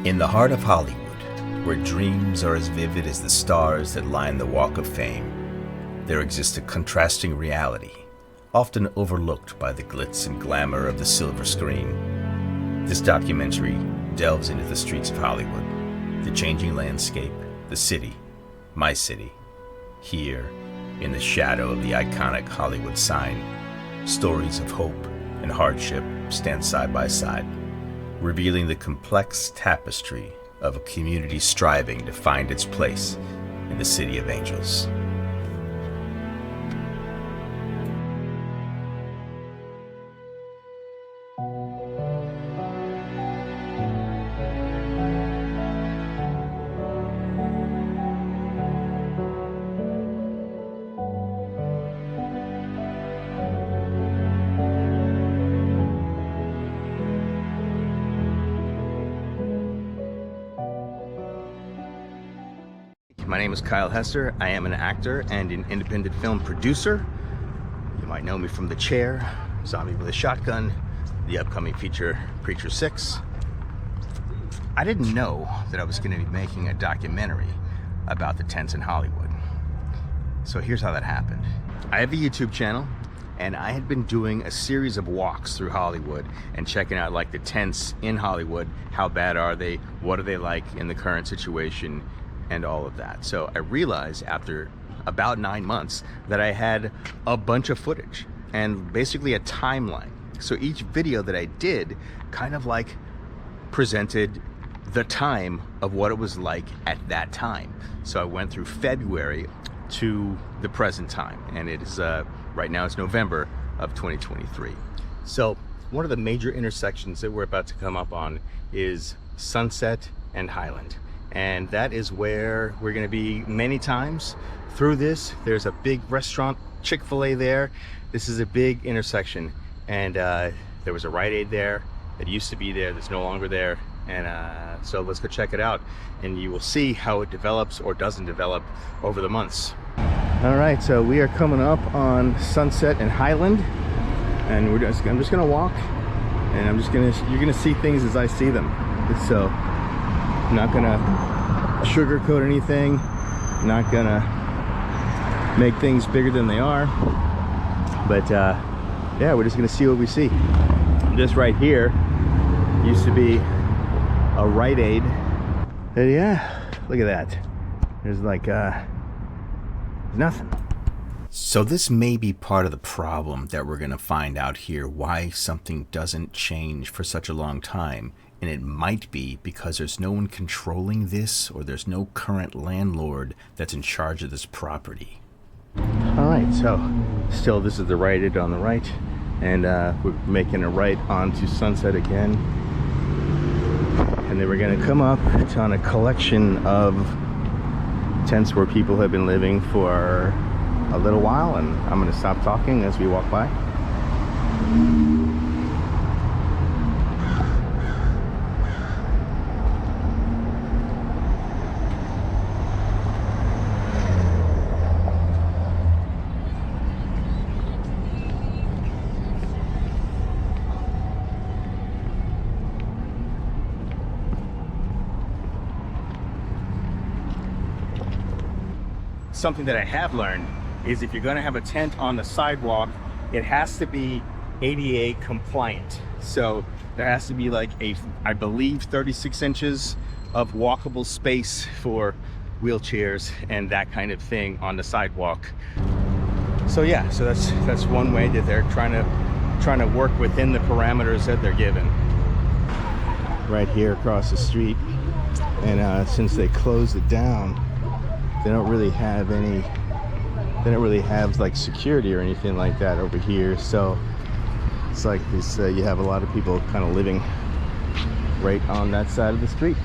In the heart of Hollywood, where dreams are as vivid as the stars that line the Walk of Fame, there exists a contrasting reality, often overlooked by the glitz and glamour of the silver screen. This documentary delves into the streets of Hollywood, the changing landscape, the city, my city. Here, in the shadow of the iconic Hollywood sign, stories of hope and hardship stand side by side, revealing the complex tapestry of a community striving to find its place in the City of Angels. My name is Kyle Hester. I am an actor and an independent film producer. You might know me from The Chair, Zombie with a Shotgun, the upcoming feature Preacher 6. I didn't know that I was going to be making a documentary about the tents in Hollywood. So here's how that happened. I have a YouTube channel, and I had been doing a series of walks through Hollywood and checking out like the tents in Hollywood. How bad are they? What are they like in the current situation? And all of that. So I realized after about 9 months that I had a bunch of footage and basically a timeline. So each video that I did kind of like presented the time of what it was like at that time. So I went through February to the present time, and it is right now it's November of 2023. So one of the major intersections that we're about to come up on is Sunset and Highland. And that is where we're going to be many times through this. There's a big restaurant, Chick-fil-A there. This is a big intersection, and there was a Rite Aid there that used to be there that's no longer there. And so let's go check it out, and you will see how it develops or doesn't develop over the months. All right, so we are coming up on Sunset and Highland, and I'm just going to walk, and you're going to see things as I see them. So I'm not gonna sugarcoat anything, not gonna make things bigger than they are, but yeah, we're just gonna see what we see. This right here used to be a Rite Aid, and yeah, look at that. There's like nothing. So this may be part of the problem that we're gonna find out here, why something doesn't change for such a long time. And it might be because there's no one controlling this, or there's no current landlord that's in charge of this property. All right, so still this is the Rite Aid on the right, and we're making a right onto Sunset again. And then we're gonna come up on a collection of tents where people have been living for a little while, and I'm gonna stop talking as we walk by. Something that I have learned is if you're going to have a tent on the sidewalk, it has to be ADA compliant. So there has to be like I believe 36 inches of walkable space for wheelchairs and that kind of thing on the sidewalk. So yeah, so that's one way that they're trying to work within the parameters that they're given. Right here across the street, and since they closed it down, they don't really have like security or anything like that over here. So it's like this, you have a lot of people kind of living right on that side of the street.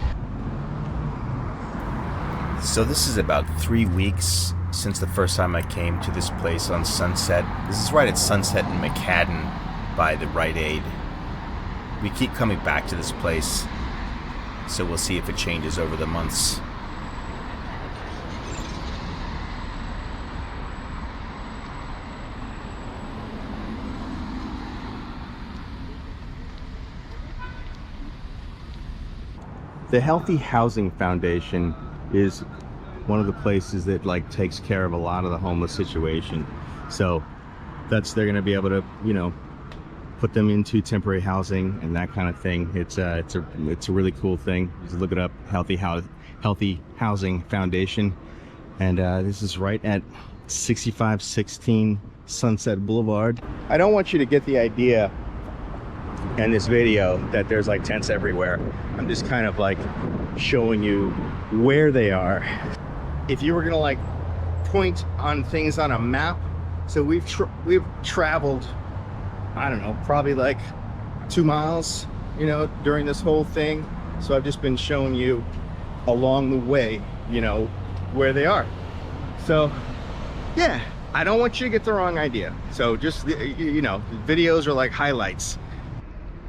So this is about 3 weeks since the first time I came to this place on Sunset. This is right at Sunset and McCadden by the Rite Aid. We keep coming back to this place, so we'll see if it changes over the months. the Healthy Housing Foundation is one of the places that like takes care of a lot of the homeless situation. So they're going to be able to, you know, put them into temporary housing and that kind of thing. It's a really cool thing. Just look it up, Healthy Housing Foundation. And this is right at 6516 Sunset Boulevard. I don't want you to get the idea in this video that there's like tents everywhere. I'm just kind of like showing you where they are. If you were gonna like point on things on a map, so we've traveled, I don't know, probably like 2 miles, you know, during this whole thing. So I've just been showing you along the way, you know, where they are. So yeah, I don't want you to get the wrong idea. So just, you know, videos are like highlights.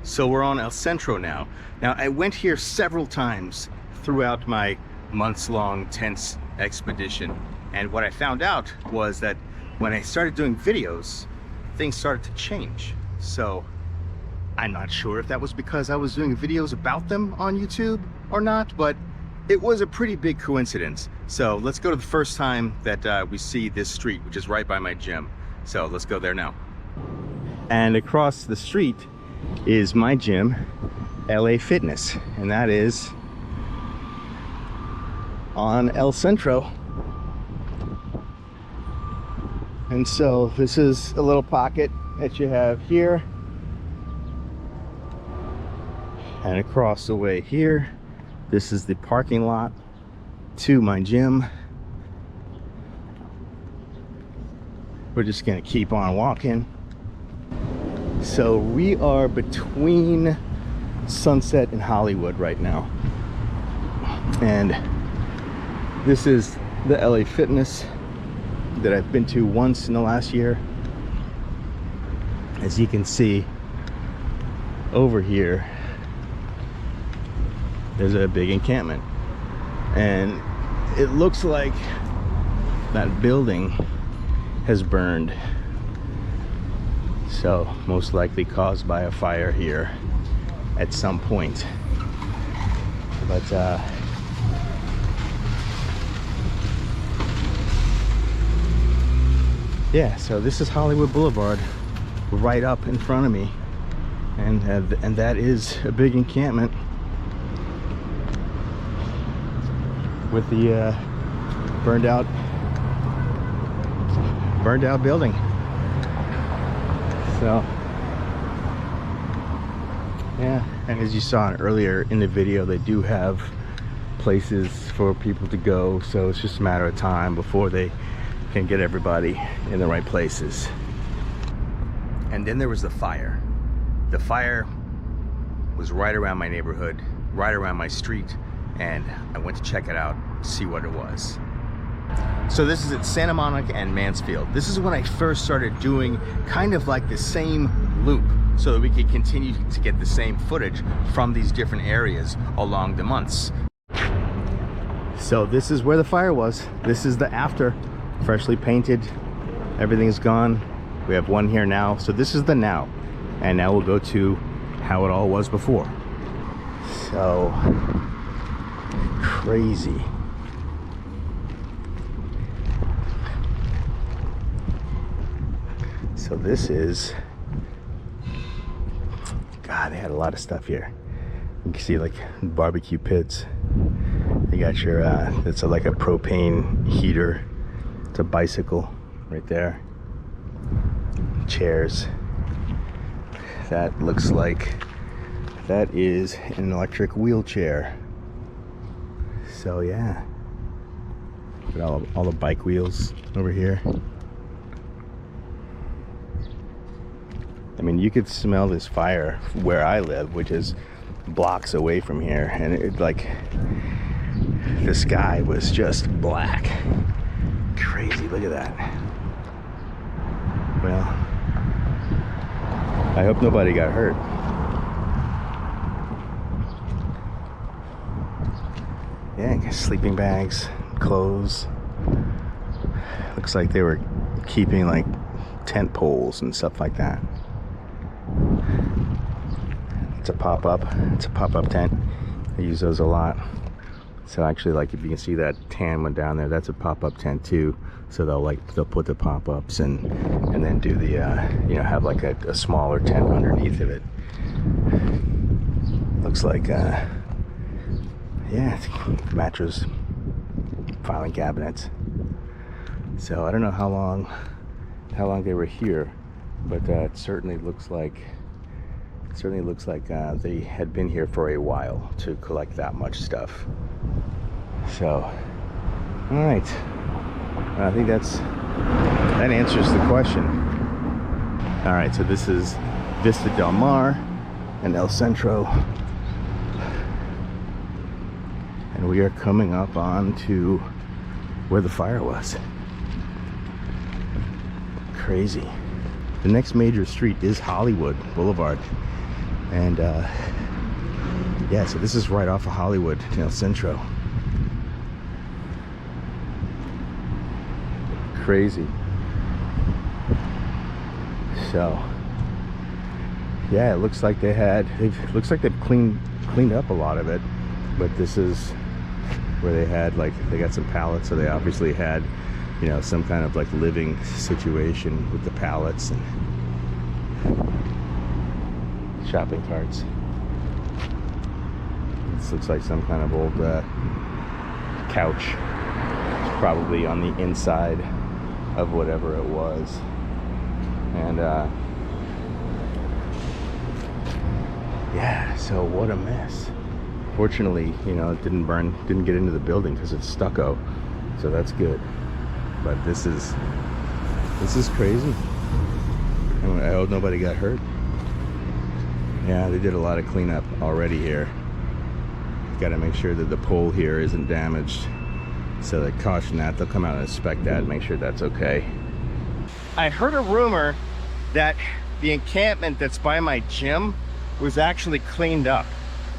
So we're on El Centro now. Now I went here several times throughout my months-long tents expedition. And what I found out was that when I started doing videos, things started to change. So I'm not sure if that was because I was doing videos about them on YouTube or not, but it was a pretty big coincidence. So let's go to the first time that we see this street, which is right by my gym. So let's go there now. And across the street is my gym, LA Fitness, and that is on El Centro. And so this is a little pocket that you have here, and across the way here, this is the parking lot to my gym. We're just gonna keep on walking. So we are between Sunset and Hollywood right now. And this is the LA Fitness that I've been to once in the last year. As you can see over here, there's a big encampment. And it looks like that building has burned. So most likely caused by a fire here at some point. But yeah, so this is Hollywood Boulevard right up in front of me, and that is a big encampment with the burned out building. So yeah, and as you saw earlier in the video, they do have places for people to go, so it's just a matter of time before they can get everybody in the right places. And then there was the fire. The fire was right around my neighborhood, right around my street, and I went to check it out, see what it was. So this is at Santa Monica and Mansfield. This is when I first started doing kind of like the same loop, so that we could continue to get the same footage from these different areas along the months. So this is where the fire was. This is the after, freshly painted. Everything's gone. We have one here now. So this is the now. And now we'll go to how it all was before. So crazy. So this is, God, they had a lot of stuff here. You can see like barbecue pits. You got your, it's like a propane heater. It's a bicycle right there. Chairs. That looks like, that is an electric wheelchair. So yeah. Look at all the bike wheels over here. I mean, you could smell this fire where I live, which is blocks away from here, and it like, the sky was just black. Crazy, look at that. Well, I hope nobody got hurt. Yeah, sleeping bags, clothes. Looks like they were keeping like tent poles and stuff like that. It's a pop-up tent. I use those a lot. So actually, like, if you can see that tan one down there, that's a pop-up tent too. So they'll put the pop-ups and then do the you know, have like a smaller tent underneath of it. Looks like yeah, it's mattress, filing cabinets. So I don't know how long they were here, but it certainly looks like they had been here for a while to collect that much stuff. So, all right, I think that answers the question. All right, so this is Vista Del Mar and El Centro, and we are coming up on to where the fire was. Crazy. The next major street is Hollywood Boulevard, and yeah, so this is right off of Hollywood in El Centro. Crazy. So yeah, it looks like they've cleaned up a lot of it, but this is where they had, like, they got some pallets, so they obviously had, you know, some kind of like living situation with the pallets and shopping carts. This looks like some kind of old couch. It's probably on the inside of whatever it was. And yeah, so what a mess. Fortunately, you know, it didn't get into the building because it's stucco, so that's good. But this is crazy. I hope nobody got hurt. Yeah, they did a lot of cleanup already here. Got to make sure that the pole here isn't damaged, so they caution that. They'll come out and inspect that and make sure that's okay. I heard a rumor that the encampment that's by my gym was actually cleaned up.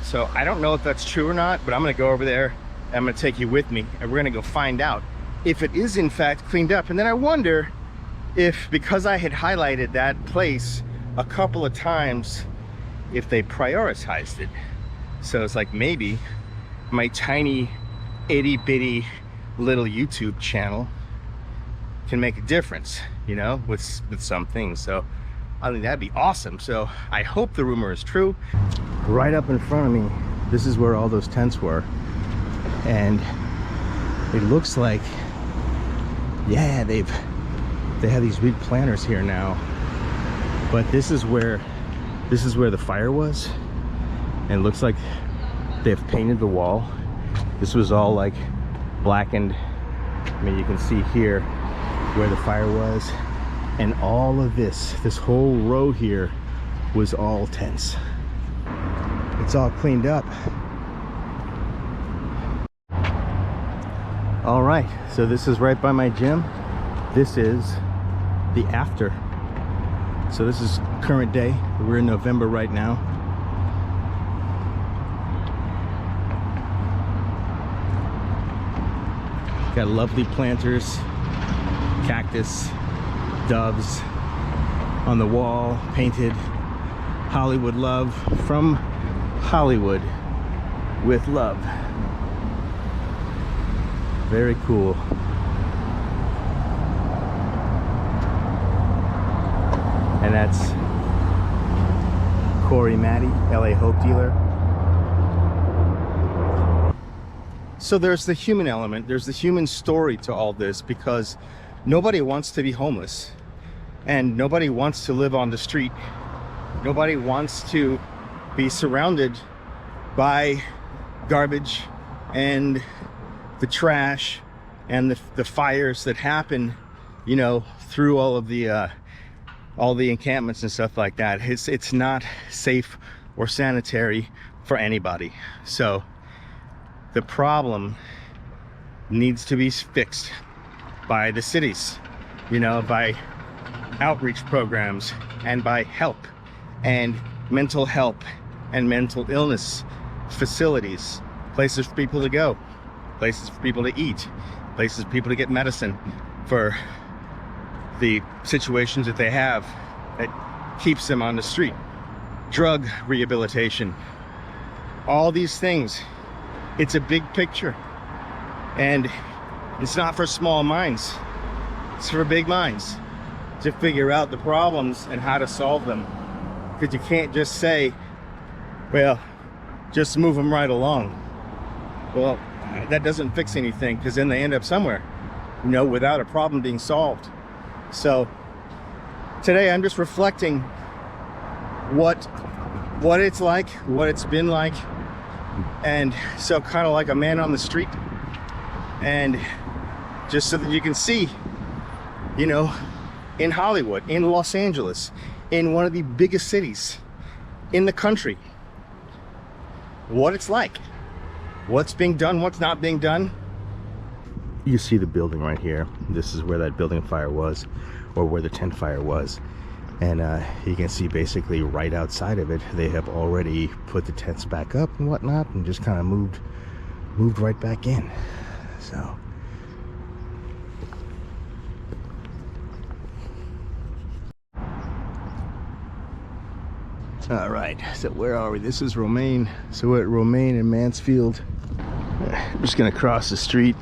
So I don't know if that's true or not, but I'm gonna go over there and I'm gonna take you with me, and we're gonna go find out if it is in fact cleaned up. And then I wonder if, because I had highlighted that place a couple of times, if they prioritized it. So it's like, maybe my tiny itty bitty little YouTube channel can make a difference, you know, with some things. So I think that'd be awesome. So I hope the rumor is true. Right up in front of me, this is where all those tents were, and it looks like, yeah, they have these big planters here now, but this is where the fire was, and it looks like they've painted the wall. This was all like blackened. I mean, you can see here where the fire was, and all of this whole row here was all tents. It's all cleaned up. All right, so this is right by my gym. This is the after. So this is current day. We're in November right now. Got lovely planters, cactus, doves on the wall, painted Hollywood love, from Hollywood with love. Very cool. And that's Corey Matty, LA Hope dealer. So there's the human element, there's the human story to all this, because nobody wants to be homeless, and nobody wants to live on the street. Nobody wants to be surrounded by garbage and the trash and the fires that happen, you know, through all the encampments and stuff like that. It's not safe or sanitary for anybody. So the problem needs to be fixed by the cities, you know, by outreach programs, and by help and mental help and mental illness facilities, places for people to go, places for people to eat, places for people to get medicine for the situations that they have that keeps them on the street, drug rehabilitation, all these things. It's a big picture, and it's not for small minds, it's for big minds to figure out the problems and how to solve them. Because you can't just say, well, just move them right along. Well, that doesn't fix anything, because then they end up somewhere, you know, without a problem being solved. So today I'm just reflecting what it's like, what it's been like, and so kind of like a man on the street, and just so that you can see, you know, in Hollywood, in Los Angeles, in one of the biggest cities in the country, what it's like, what's being done, what's not being done. You see the building right here. This is where that building fire was, or where the tent fire was. And you can see basically right outside of it, they have already put the tents back up and whatnot, and just kind of moved right back in. So all right, so where are we? This is Romaine. So we're at Romaine and Mansfield. I'm just gonna cross the street.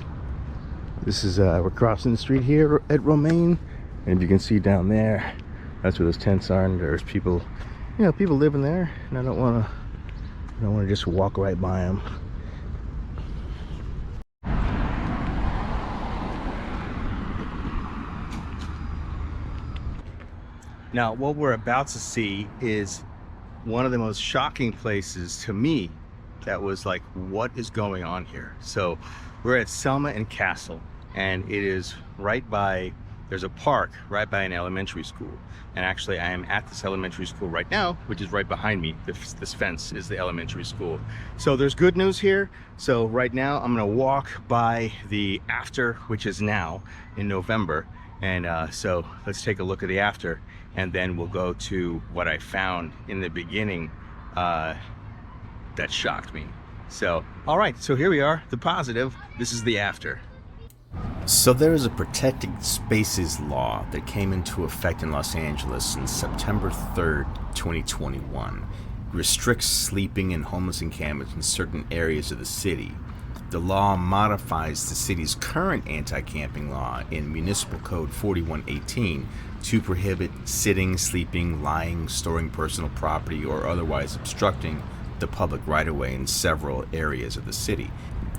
This is we're crossing the street here at Romaine, and if you can see down there, that's where those tents are, and there's people, you know, people living there, and I don't want to just walk right by them. Now, what we're about to see is one of the most shocking places to me that was like, what is going on here? So we're at Selma and Castle, and it is right by, there's a park right by an elementary school. And actually I am at this elementary school right now, which is right behind me. This fence is the elementary school. So there's good news here. So right now I'm gonna walk by the after, which is now in November. And so let's take a look at the after, and then we'll go to what I found in the beginning that shocked me. So, all right, so here we are, the positive. This is the after. So there is a protected spaces law that came into effect in Los Angeles on September 3rd, 2021. It restricts sleeping in homeless encampments in certain areas of the city. The law modifies the city's current anti-camping law in Municipal Code 4118 to prohibit sitting, sleeping, lying, storing personal property, or otherwise obstructing the public right-of-way in several areas of the city.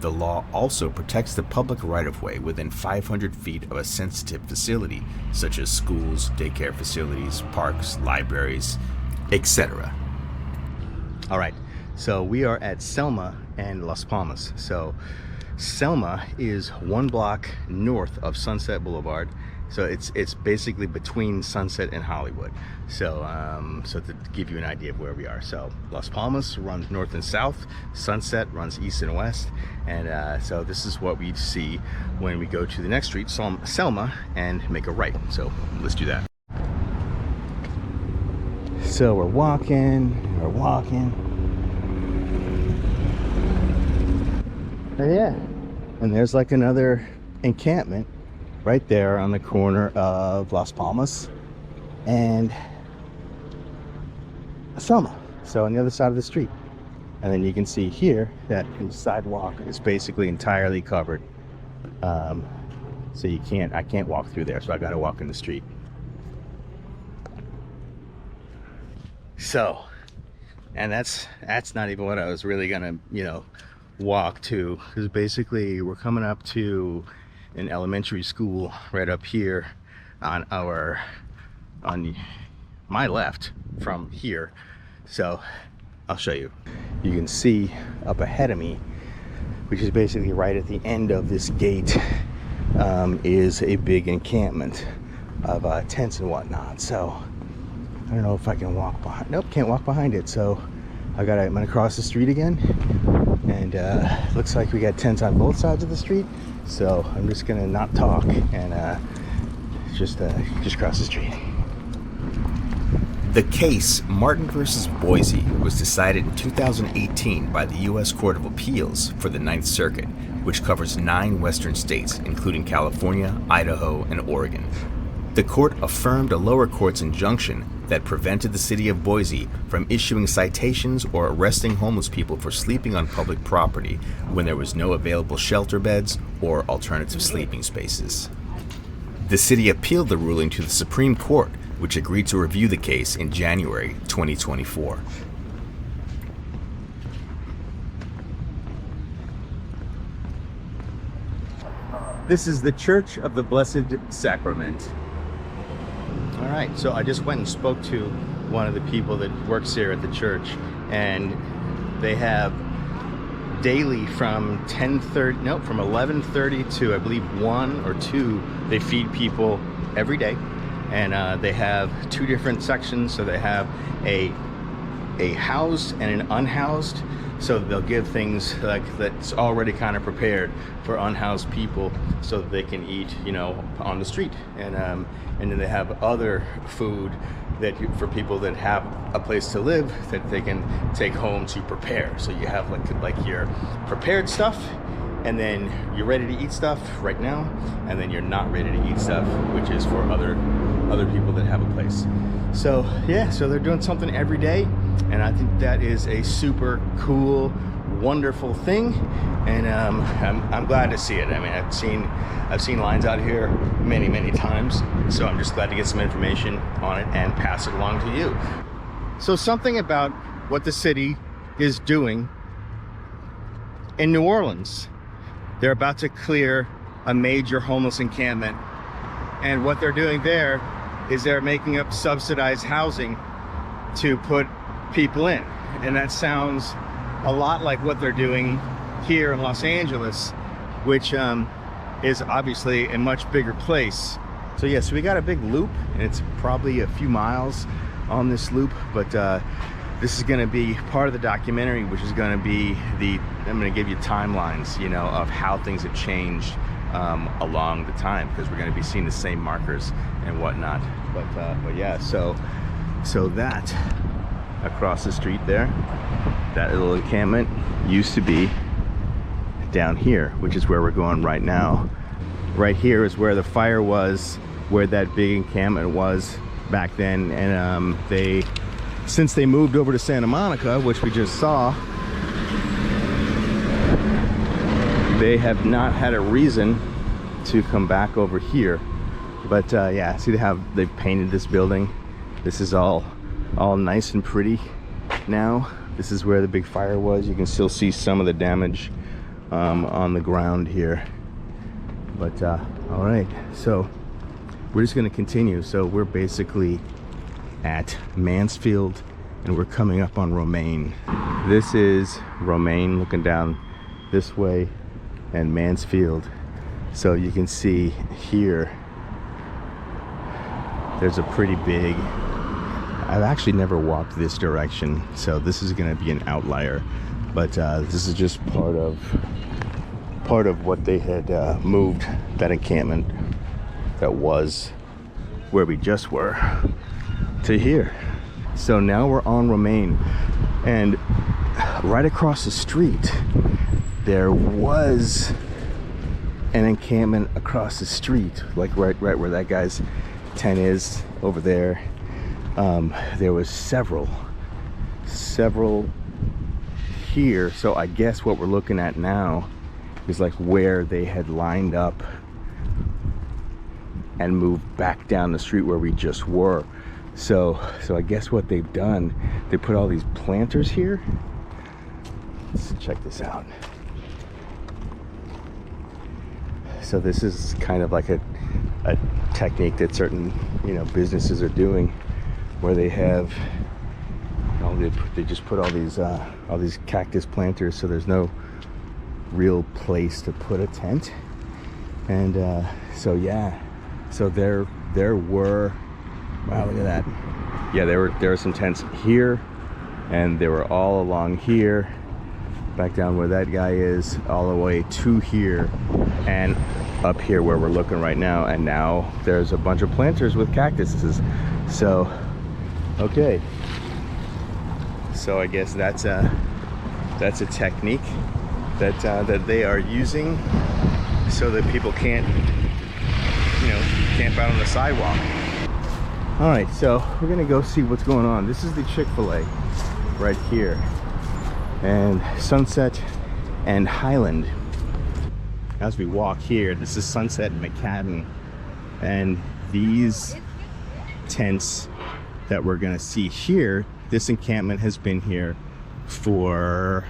The law also protects the public right-of-way within 500 feet of a sensitive facility, such as schools, daycare facilities, parks, libraries, etc. All right, so we are at Selma and Las Palmas. So Selma is 1 block north of Sunset Boulevard. So it's basically between Sunset and Hollywood. So so to give you an idea of where we are. So Las Palmas runs north and south. Sunset runs east and west. And so this is what we see when we go to the next street, Selma, and make a right. So let's do that. So we're walking. Oh, yeah, and there's like another encampment right there on the corner of Las Palmas and Selma, so on the other side of the street. And then you can see here that the sidewalk is basically entirely covered, so I can't walk through there, so I gotta walk in the street. So, and that's not even what I was really gonna, you know, walk to, because basically we're coming up to an elementary school right up here on my left from here. So I'll show you. You can see up ahead of me, which is basically right at the end of this gate, is a big encampment of tents and whatnot. So I don't know if I can walk behind. Nope, can't walk behind it. So I'm gonna cross the street again, and looks like we got tents on both sides of the street. So I'm just gonna not talk and just cross the street. The case Martin versus Boise was decided in 2018 by the U.S. Court of Appeals for the Ninth Circuit, which covers 9 western states, including California, Idaho, and Oregon. The court affirmed a lower court's injunction that prevented the city of Boise from issuing citations or arresting homeless people for sleeping on public property when there was no available shelter beds or alternative sleeping spaces. The city appealed the ruling to the Supreme Court, which agreed to review the case in January 2024. This is the Church of the Blessed Sacrament. All right, so I just went and spoke to one of the people that works here at the church, and they have daily from 11:30 to I believe 1 or 2, they feed people every day. And they have 2 different sections. So they have a housed and an unhoused. So they'll give things like that's already kind of prepared for unhoused people so that they can eat, on the street. And then they have other food that for people that have a place to live that they can take home to prepare. So you have like your prepared stuff, and then you're ready to eat stuff right now, and then you're not ready to eat stuff, which is for other people that have a place. So yeah, so they're doing something every day, and I think that is a super cool, wonderful thing, and I'm glad to see it. I mean, I've seen lines out here many times, so I'm just glad to get some information on it and pass it along to you. So something about what the city is doing in New Orleans. They're about to clear a major homeless encampment, and what they're doing there is they're making up subsidized housing to put people in. And that sounds a lot like what they're doing here in Los Angeles, which is obviously a much bigger place. So yeah, so we got a big loop, and it's probably a few miles on this loop, but this is going to be part of the documentary, which is going to be I'm going to give you timelines, of how things have changed along the time, because we're going to be seeing the same markers and whatnot. But yeah, so that across the street there, that little encampment used to be down here, which is where we're going right now. Right here is where the fire was, where that big encampment was back then, and since they moved over to Santa Monica, which we just saw, they have not had a reason to come back over here. But yeah, see they've painted this building. This is all nice and pretty now. This is where the big fire was. You can still see some of the damage on the ground here. But all right, so we're just going to continue. So we're basically at Mansfield, and we're coming up on Romaine. This is Romaine, looking down this way, and Mansfield. So you can see here, there's a pretty big, I've actually never walked this direction, so this is going to be an outlier, but this is just part of what they had moved that encampment that was where we just were to here. So now we're on Romaine, and right across the street there was an encampment across the street, like right where that guy's tent is over there. There was several here. So I guess what we're looking at now is like where they had lined up and moved back down the street where we just were. So I guess what they've done, they put all these planters here. Let's check this out. So this is kind of like a technique that certain businesses are doing, where they have they just put all these cactus planters, so there's no real place to put a tent. And so yeah, so there were, wow, look at that. Yeah, there were some tents here, and they were all along here, back down where that guy is, all the way to here, and up here where we're looking right now. And now there's a bunch of planters with cactuses. So okay, so I guess that's a technique that they are using so that people can't camp out on the sidewalk. All right, so we're gonna go see what's going on. This is the Chick-fil-A right here, and Sunset and Highland. As we walk here, this is Sunset and McCadden, and these tents that we're gonna see here, this encampment has been here for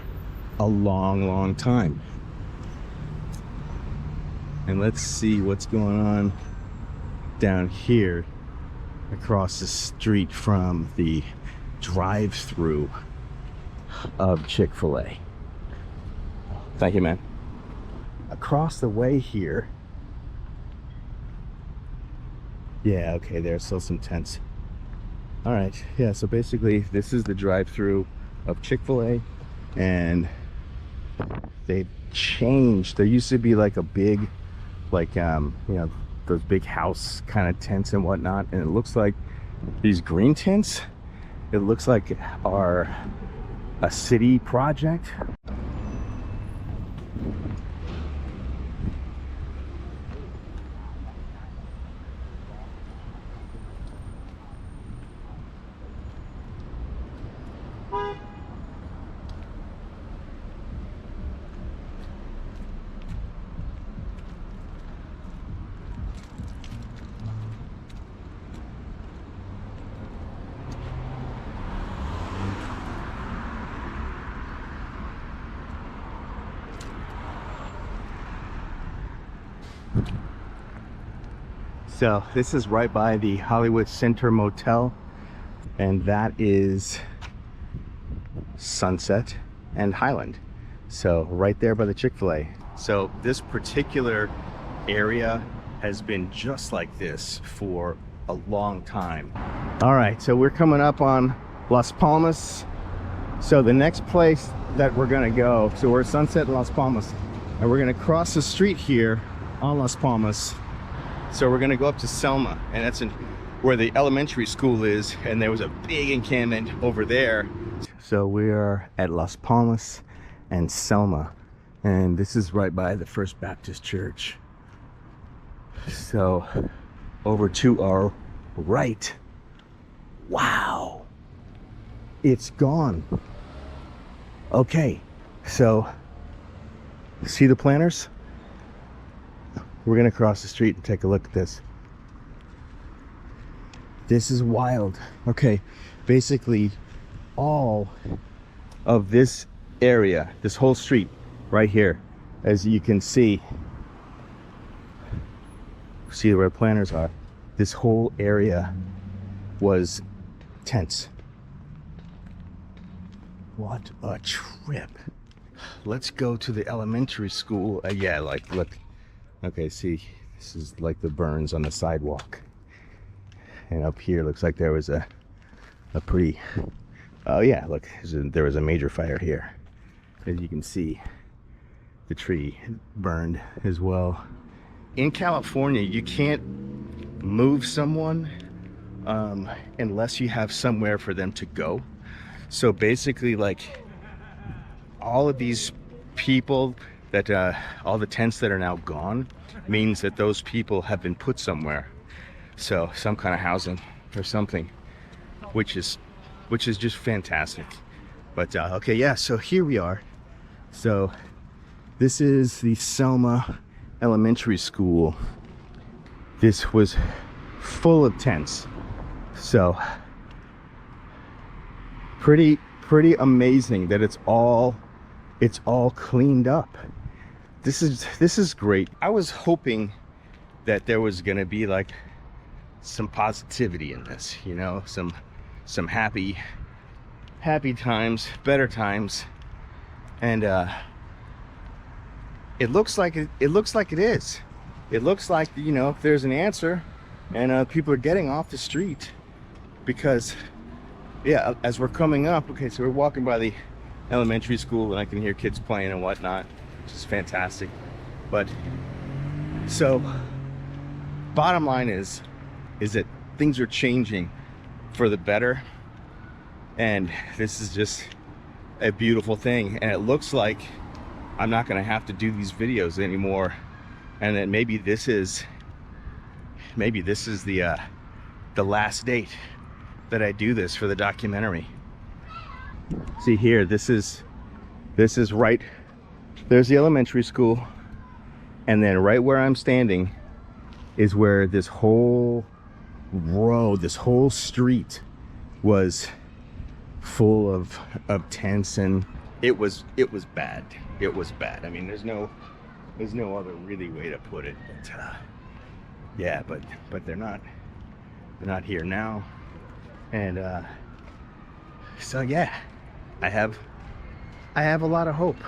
a long time. And let's see what's going on down here across the street from the drive-through of Chick-fil-A. Thank you, man. Across the way here, yeah, okay, there's still some tents. All right, yeah, so basically this is the drive-through of Chick-fil-A, and they've changed. There used to be like a big, like, you know, those big house kind of tents and whatnot, and it looks like these green tents, it looks like are a city project. So this is right by the Hollywood Center Motel, and that is Sunset and Highland. So right there by the Chick-fil-A. So this particular area has been just like this for a long time. All right, so we're coming up on Las Palmas. So the next place that we're gonna go, so we're at Sunset in Las Palmas, and we're gonna cross the street here on Las Palmas. So we're gonna go up to Selma, and that's where the elementary school is, and there was a big encampment over there. So we are at Las Palmas and Selma, and this is right by the First Baptist Church. So over to our right, wow, it's gone. Okay, so see the planters? We're gonna cross the street and take a look at this. This is wild. Okay, basically all of this area, this whole street right here, as you can see where the planters are, this whole area was tents. What a trip. Let's go to the elementary school. Yeah, like, look. Okay, see, this is like the burns on the sidewalk. And up here looks like there was a pretty, oh yeah, look, there was a major fire here. As you can see, the tree burned as well. In California, you can't move someone unless you have somewhere for them to go. So basically, like, all of these people that all the tents that are now gone means that those people have been put somewhere, so some kind of housing or something, which is just fantastic. But okay, yeah, so here we are. So this is the Selma Elementary School. This was full of tents, so pretty amazing that it's all cleaned up. This is great. I was hoping that there was gonna be like some positivity in this, you know, some happy times, better times, and it looks like it is. It looks like, you know, if there's an answer, and people are getting off the street, because yeah, as we're coming up, okay, so we're walking by the elementary school, and I can hear kids playing and whatnot, which is fantastic. But so bottom line is that things are changing for the better, and this is just a beautiful thing. And it looks like I'm not going to have to do these videos anymore, and that maybe this is maybe this is the last date that I do this for the documentary. See here, this is right, there's the elementary school, and then right where I'm standing is where this whole road, this whole street was full of tents, and it was bad. It was bad. I mean, there's no other really way to put it. But yeah, but they're not here now, and so yeah, I have a lot of hope.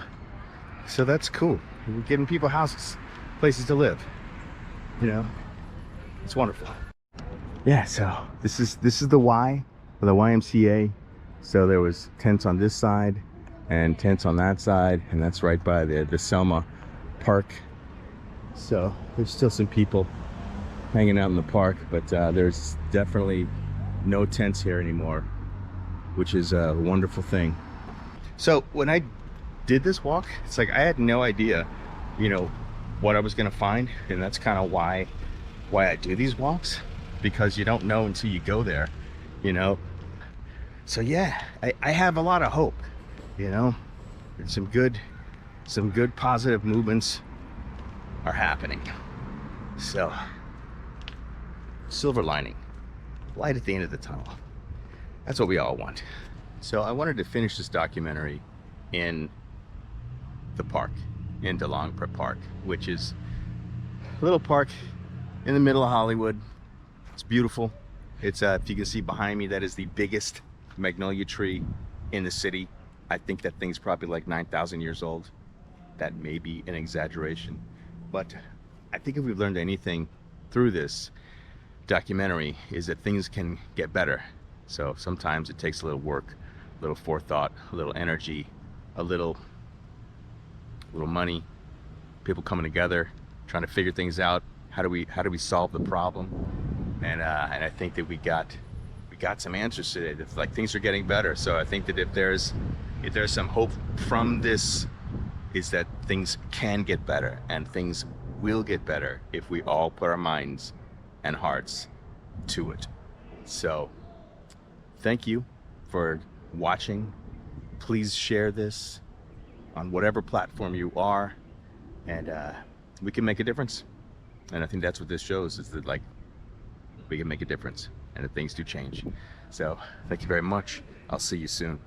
So that's cool. We're giving people houses, places to live. You know, it's wonderful. Yeah. So this is the Y, the YMCA. So there was tents on this side and tents on that side, and that's right by the Selma Park. So there's still some people hanging out in the park, but there's definitely no tents here anymore, which is a wonderful thing. So when I did this walk, it's like I had no idea, you know, what I was gonna find, and that's kind of why I do these walks, because you don't know until you go there, you know. So yeah, I have a lot of hope, you know. And some good positive movements are happening. So silver lining, light at the end of the tunnel. That's what we all want. So I wanted to finish this documentary in the park, in DeLongpre Park, which is a little park in the middle of Hollywood. It's beautiful. It's if you can see behind me, that is the biggest magnolia tree in the city. I think that thing's probably like 9,000 years old. That may be an exaggeration, but I think if we've learned anything through this documentary is that things can get better. So sometimes it takes a little work, a little forethought, a little energy, a little money, people coming together, trying to figure things out. How do we solve the problem? And I think that we got some answers today. That, like, things are getting better. So I think that if there's some hope from this, is that things can get better, and things will get better if we all put our minds and hearts to it. So thank you for watching. Please share this on whatever platform you are, and we can make a difference. And I think that's what this shows, is that, like, we can make a difference, and that things do change. So thank you very much. I'll see you soon.